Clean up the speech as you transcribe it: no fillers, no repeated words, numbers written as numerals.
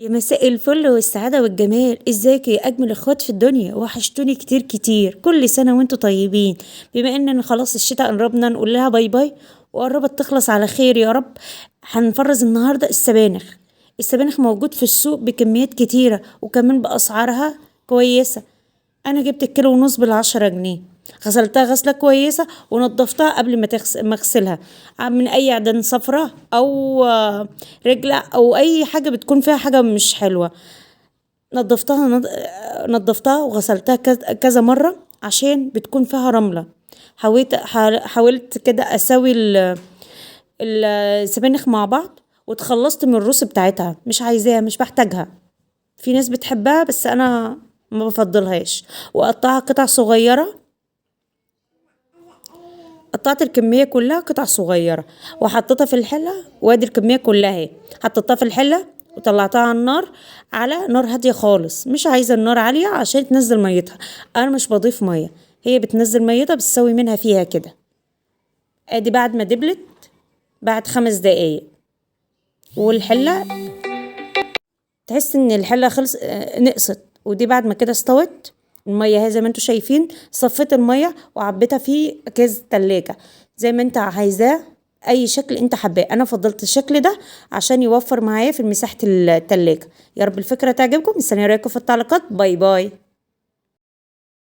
يا مساء الفل والسعادة والجمال، ازيك يا اجمل اخوات في الدنيا؟ وحشتوني كتير كتير. كل سنة وانتوا طيبين. بما اننا خلاص الشتاء قربنا نقول لها باي باي وقربت تخلص على خير يا رب. هنفرز النهاردة السبانخ. السبانخ موجود في السوق بكميات كتيرة وكمان بأسعارها كويسة. انا جبت الكيلو ونص ب10 جنيه. غسلتها غسلة كويسة ونضفتها قبل ما اغسلها من اي عدن صفرة او رجلة او اي حاجة بتكون فيها حاجة مش حلوة. نضفتها نضفتها وغسلتها كذا مرة عشان بتكون فيها رملة. حاولت كده اسوي السبانخ مع بعض وتخلصت من الروس بتاعتها، مش عايزاها مش بحتاجها. في ناس بتحبها بس انا ما بفضلهاش. وقطعها قطع صغيرة. قطعت الكمية كلها قطع صغيرة وحطيتها في الحلة، وادي الكمية كلها اهي. حطيتها في الحلة وطلعتها على النار، على نار هادية خالص، مش عايزة النار عالية عشان تنزل ميتها. انا مش بضيف مية، هي بتنزل ميتها بتسوي منها فيها كده. ادي بعد ما دبلت بعد 5 دقايق والحلة تحس ان الحلة خلص نقصت. ودي بعد ما كده استوت المية اهي زي ما انتوا شايفين. صفيت المية وعبيتها في اكياس تلاجة زي ما انت عايزاه، اي شكل انت حباه. انا فضلت الشكل ده عشان يوفر معايا في مساحة التلاجة. يا رب الفكرة تعجبكم، مستنيه رايكم في التعليقات. باي باي.